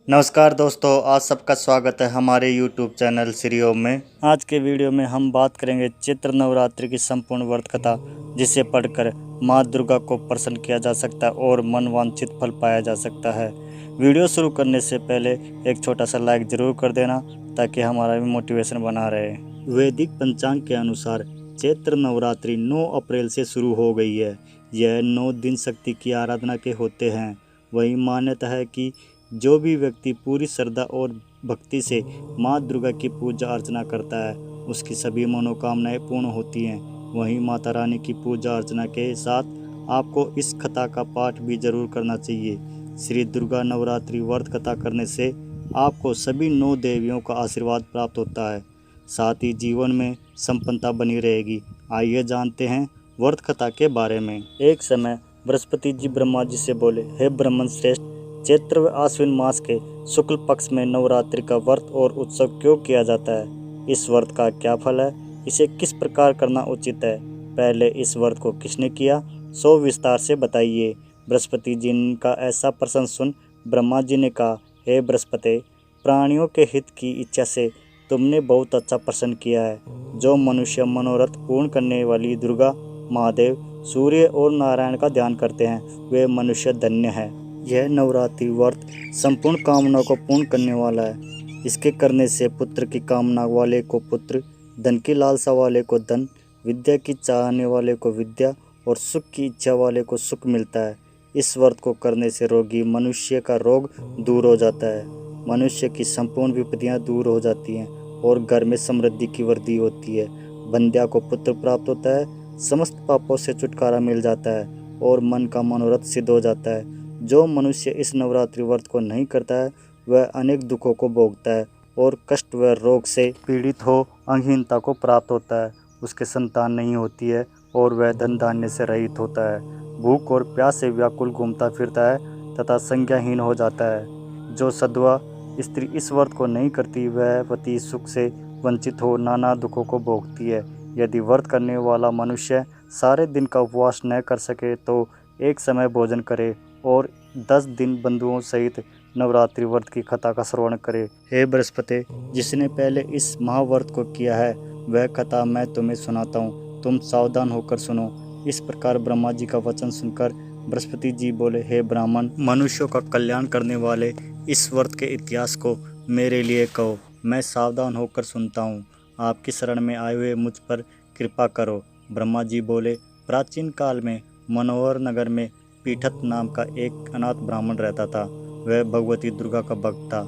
नमस्कार दोस्तों, आज सबका स्वागत है हमारे YouTube चैनल श्री ओम में। आज के वीडियो में हम बात करेंगे चैत्र नवरात्रि की संपूर्ण व्रत कथा, जिसे पढ़कर माँ दुर्गा को प्रसन्न किया जा सकता है और मनवांछित फल पाया जा सकता है। वीडियो शुरू करने से पहले एक छोटा सा लाइक जरूर कर देना ताकि हमारा भी मोटिवेशन बना रहे। वैदिक पंचांग के अनुसार चैत्र नवरात्रि 9 अप्रैल से शुरू हो गई है। यह 9 दिन शक्ति की आराधना के होते हैं। वही मान्यता है कि जो भी व्यक्ति पूरी श्रद्धा और भक्ति से माँ दुर्गा की पूजा अर्चना करता है, उसकी सभी मनोकामनाएं पूर्ण होती हैं। वहीं माता रानी की पूजा अर्चना के साथ आपको इस कथा का पाठ भी जरूर करना चाहिए। श्री दुर्गा नवरात्रि व्रत कथा करने से आपको सभी 9 देवियों का आशीर्वाद प्राप्त होता है, साथ ही जीवन में संपन्नता बनी रहेगी। आइए जानते हैं व्रत कथा के बारे में। एक समय बृहस्पति जी ब्रह्मा जी से बोले, हे ब्राह्मण श्रेष्ठ, चैत्र व आश्विन मास के शुक्ल पक्ष में नवरात्रि का व्रत और उत्सव क्यों किया जाता है? इस व्रत का क्या फल है? इसे किस प्रकार करना उचित है? पहले इस व्रत को किसने किया, सो विस्तार से बताइए। बृहस्पति जी का ऐसा प्रश्न सुन ब्रह्मा जी ने कहा, हे बृहस्पति, प्राणियों के हित की इच्छा से तुमने बहुत अच्छा प्रश्न किया है। जो मनुष्य मनोरथ पूर्ण करने वाली दुर्गा, महादेव, सूर्य और नारायण का ध्यान करते हैं, वे मनुष्य धन्य है। यह नवरात्रि व्रत संपूर्ण कामनाओं को पूर्ण करने वाला है। इसके करने से पुत्र की कामना वाले को पुत्र, धन की लालसा वाले को धन, विद्या की चाहने वाले को विद्या और सुख की इच्छा वाले को सुख मिलता है। इस व्रत को करने से रोगी मनुष्य का रोग दूर हो जाता है, मनुष्य की संपूर्ण विपत्तियां दूर हो जाती हैं और घर में समृद्धि की वृद्धि होती है। बंध्या को पुत्र प्राप्त होता है, समस्त पापों से छुटकारा मिल जाता है और मन का मनोरथ सिद्ध हो जाता है। जो मनुष्य इस नवरात्रि व्रत को नहीं करता है, वह अनेक दुखों को भोगता है और कष्ट व रोग से पीड़ित हो अंगहीनता को प्राप्त होता है। उसके संतान नहीं होती है और वह धन धान्य से रहित होता है। भूख और प्यास से व्याकुल घूमता फिरता है तथा संज्ञाहीन हो जाता है। जो सधवा स्त्री इस व्रत को नहीं करती, वह पति सुख से वंचित हो नाना दुखों को भोगती है। यदि व्रत करने वाला मनुष्य सारे दिन का उपवास न कर सके तो एक समय भोजन करे और 10 दिन बंधुओं सहित नवरात्रि व्रत की कथा का श्रवण करे। हे बृहस्पति, जिसने पहले इस महाव्रत को किया है, वह कथा मैं तुम्हें सुनाता हूँ, तुम सावधान होकर सुनो। इस प्रकार ब्रह्मा जी का वचन सुनकर बृहस्पति जी बोले, हे ब्राह्मण, मनुष्यों का कल्याण करने वाले इस व्रत के इतिहास को मेरे लिए कहो, मैं सावधान होकर सुनता हूँ। आपकी शरण में आए हुए मुझ पर कृपा करो। ब्रह्मा जी बोले, प्राचीन काल में मनोहर नगर में पीठत नाम का एक अनाथ ब्राह्मण रहता था। वह भगवती दुर्गा का भक्त था।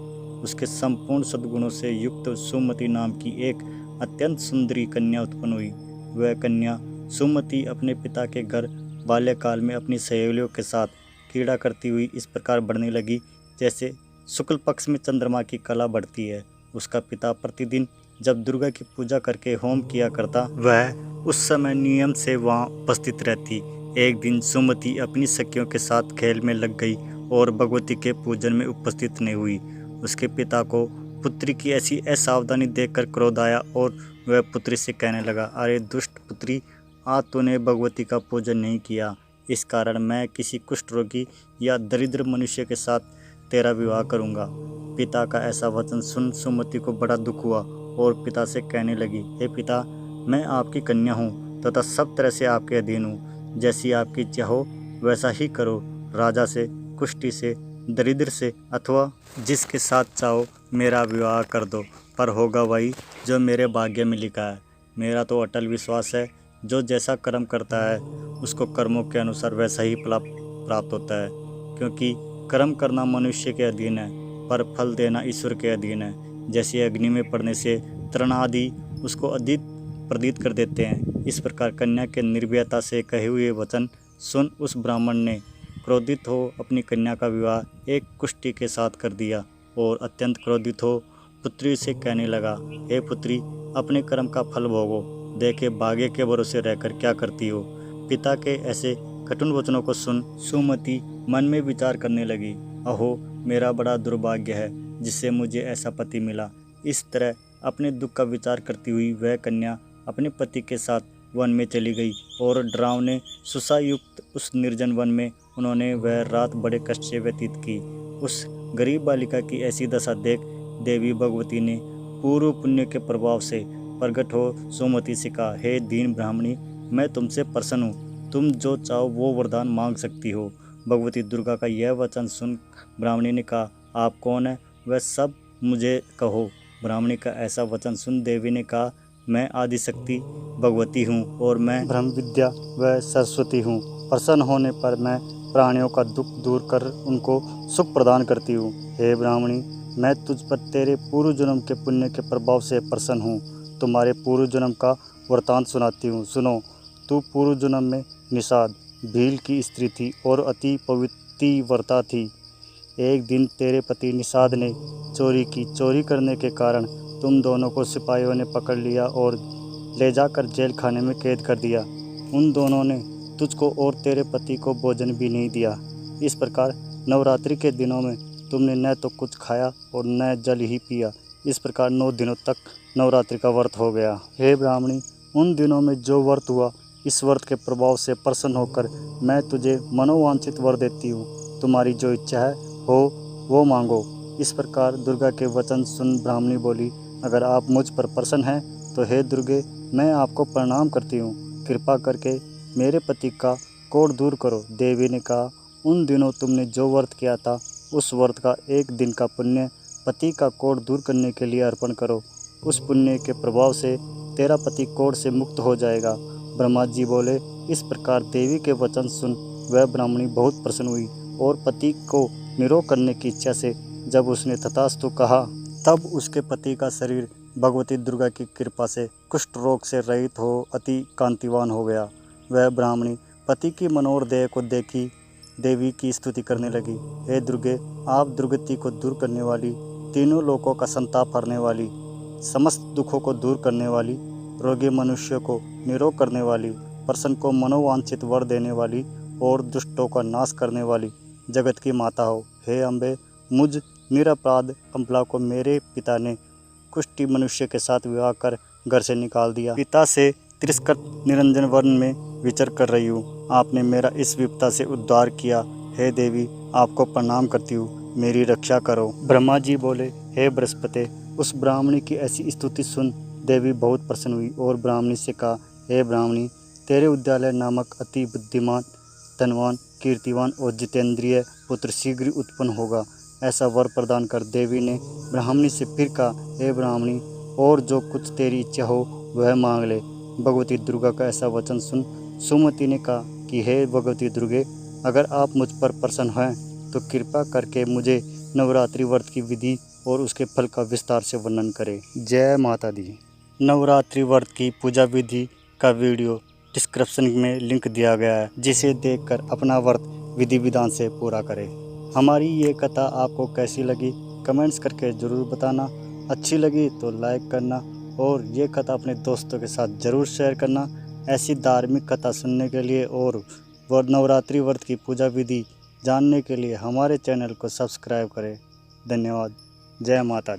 उसके संपूर्ण सद्गुणों से युक्त सुमति नाम की एक अत्यंत सुंदरी कन्या उत्पन्न हुई। वह कन्या सुमति अपने पिता के घर बाल्यकाल में अपनी सहेलियों के साथ क्रीड़ा करती हुई इस प्रकार बढ़ने लगी जैसे शुक्ल पक्ष में चंद्रमा की कला बढ़ती है। उसका पिता प्रतिदिन जब दुर्गा की पूजा करके होम किया करता, वह उस समय नियम से वहाँ उपस्थित रहती। एक दिन सुमति अपनी सखियों के साथ खेल में लग गई और भगवती के पूजन में उपस्थित नहीं हुई। उसके पिता को पुत्री की ऐसी असावधानी देखकर क्रोध आया और वह पुत्री से कहने लगा, अरे दुष्ट पुत्री, आज तूने भगवती का पूजन नहीं किया, इस कारण मैं किसी कुष्ठ रोगी या दरिद्र मनुष्य के साथ तेरा विवाह करूँगा। पिता का ऐसा वचन सुन सुमति को बड़ा दुख हुआ और पिता से कहने लगी, हे पिता, मैं आपकी कन्या हूँ तथा सब तरह से आपके अधीन हूँ। जैसी आपकी इच्छा हो वैसा ही करो। राजा से, कुष्ठी से, दरिद्र से अथवा जिसके साथ चाहो मेरा विवाह कर दो, पर होगा वही जो मेरे भाग्य में लिखा है। मेरा तो अटल विश्वास है, जो जैसा कर्म करता है उसको कर्मों के अनुसार वैसा ही फल प्राप्त होता है, क्योंकि कर्म करना मनुष्य के अधीन है पर फल देना ईश्वर के अधीन है। जैसे अग्नि में पड़ने से तृण आदि उसको अधिक प्रदीत कर देते हैं, इस प्रकार कन्या के निर्भयता से कहे हुए वचन सुन उस ब्राह्मण ने क्रोधित हो अपनी कन्या का विवाह एक कुष्ठी के साथ कर दिया और अत्यंत क्रोधित हो पुत्री से कहने लगा, हे पुत्री, अपने कर्म का फल भोगो, देखे भाग्य के भरोसे रहकर क्या करती हो। पिता के ऐसे कठिन वचनों को सुन सुमति मन में विचार करने लगी, अहो, मेरा बड़ा दुर्भाग्य है जिससे मुझे ऐसा पति मिला। इस तरह अपने दुख का विचार करती हुई वह कन्या अपने पति के साथ वन में चली गई और डरावने सुसायुक्त उस निर्जन वन में उन्होंने वह रात बड़े कष्ट से व्यतीत की। उस गरीब बालिका की ऐसी दशा देख देवी भगवती ने पूर्व पुण्य के प्रभाव से प्रकट हो सुमति से कहा, हे दीन ब्राह्मणी, मैं तुमसे प्रसन्न हूँ, तुम जो चाहो वो वरदान मांग सकती हो। भगवती दुर्गा का यह वचन सुन ब्राह्मणी ने कहा, आप कौन है, वह सब मुझे कहो। ब्राह्मणी का ऐसा वचन सुन देवी ने कहा, मैं आदिशक्ति भगवती हूँ और मैं ब्रह्म विद्या व सरस्वती हूँ। प्रसन्न होने पर मैं प्राणियों का दुख दूर कर उनको सुख प्रदान करती हूँ। हे ब्राह्मणी, मैं तुझ पर तेरे पूर्व जन्म के पुण्य के प्रभाव से प्रसन्न हूँ। तुम्हारे पूर्व जन्म का वृतांत सुनाती हूँ, सुनो। तू पूर्व जन्म में निषाद भील की स्त्री थी और अति पवित्रव्रता थी। एक दिन तेरे पति निषाद ने चोरी की। चोरी करने के कारण तुम दोनों को सिपाहियों ने पकड़ लिया और ले जाकर जेल खाने में कैद कर दिया। उन दोनों ने तुझको और तेरे पति को भोजन भी नहीं दिया। इस प्रकार नवरात्रि के दिनों में तुमने न तो कुछ खाया और न जल ही पिया। इस प्रकार 9 दिनों तक नवरात्रि का व्रत हो गया। हे ब्राह्मणी, उन दिनों में जो व्रत हुआ, इस व्रत के प्रभाव से प्रसन्न होकर मैं तुझे मनोवांछित वर देती हूँ। तुम्हारी जो इच्छा है हो वो मांगो। इस प्रकार दुर्गा के वचन सुन ब्राह्मणी बोली, अगर आप मुझ पर प्रसन्न हैं तो हे दुर्गे, मैं आपको प्रणाम करती हूँ। कृपा करके मेरे पति का कोढ़ दूर करो। देवी ने कहा, उन दिनों तुमने जो व्रत किया था, उस व्रत का 1 दिन का पुण्य पति का कोढ़ दूर करने के लिए अर्पण करो। उस पुण्य के प्रभाव से तेरा पति कोढ़ से मुक्त हो जाएगा। ब्रह्मा जी बोले। इस प्रकार देवी के वचन सुन वह ब्राह्मणी बहुत प्रसन्न हुई और पति को निरोग करने की इच्छा से जब उसने तथास्तु कहा, तब उसके पति का शरीर भगवती दुर्गा की कृपा से कुष्ठ रोग से रहित हो अति कांतिवान हो गया। वह ब्राह्मणी पति की मनोहर देह को देखी देवी की स्तुति करने लगी। हे दुर्गे, आप दुर्गति को दूर करने वाली, तीनों लोकों का संताप हरने वाली, समस्त दुखों को दूर करने वाली, रोगी मनुष्य को निरोग करने वाली, प्रसन्न को मनोवांछित वर देने वाली और दुष्टों का नाश करने वाली जगत की माता हो। हे अम्बे, मुझ निरपराध अबला को मेरे पिता ने कुष्ठी मनुष्य के साथ विवाह कर घर से निकाल दिया। पिता से तिरस्कृत निरंजन वन में विचर कर रही हूँ। आपने मेरा इस विपदा से उद्धार किया। हे देवी, आपको प्रणाम करती हूँ, मेरी रक्षा करो। ब्रह्मा जी बोले, हे बृहस्पति, उस ब्राह्मणी की ऐसी स्तुति सुन देवी बहुत प्रसन्न हुई और ब्राह्मणी से कहा, हे ब्राह्मणी, तेरे उद्यालय नामक अति बुद्धिमान, धनवान, कीर्तिवान और जितेंद्रिय पुत्र शीघ्र उत्पन्न होगा। ऐसा वर प्रदान कर देवी ने ब्राह्मणी से फिर कहा, हे ब्राह्मणी, और जो कुछ तेरी इच्छा हो वह मांग ले। भगवती दुर्गा का ऐसा वचन सुन सुमति ने कहा कि हे भगवती दुर्गे, अगर आप मुझ पर प्रसन्न हैं तो कृपा करके मुझे नवरात्रि व्रत की विधि और उसके फल का विस्तार से वर्णन करें। जय माता दी। नवरात्रि व्रत की पूजा विधि का वीडियो डिस्क्रिप्शन में लिंक दिया गया है, जिसे देखकर अपना व्रत विधि विधान से पूरा करें। हमारी ये कथा आपको कैसी लगी कमेंट्स करके ज़रूर बताना। अच्छी लगी तो लाइक करना और ये कथा अपने दोस्तों के साथ ज़रूर शेयर करना। ऐसी धार्मिक कथा सुनने के लिए और नवरात्रि व्रत की पूजा विधि जानने के लिए हमारे चैनल को सब्सक्राइब करें। धन्यवाद। जय माता दी।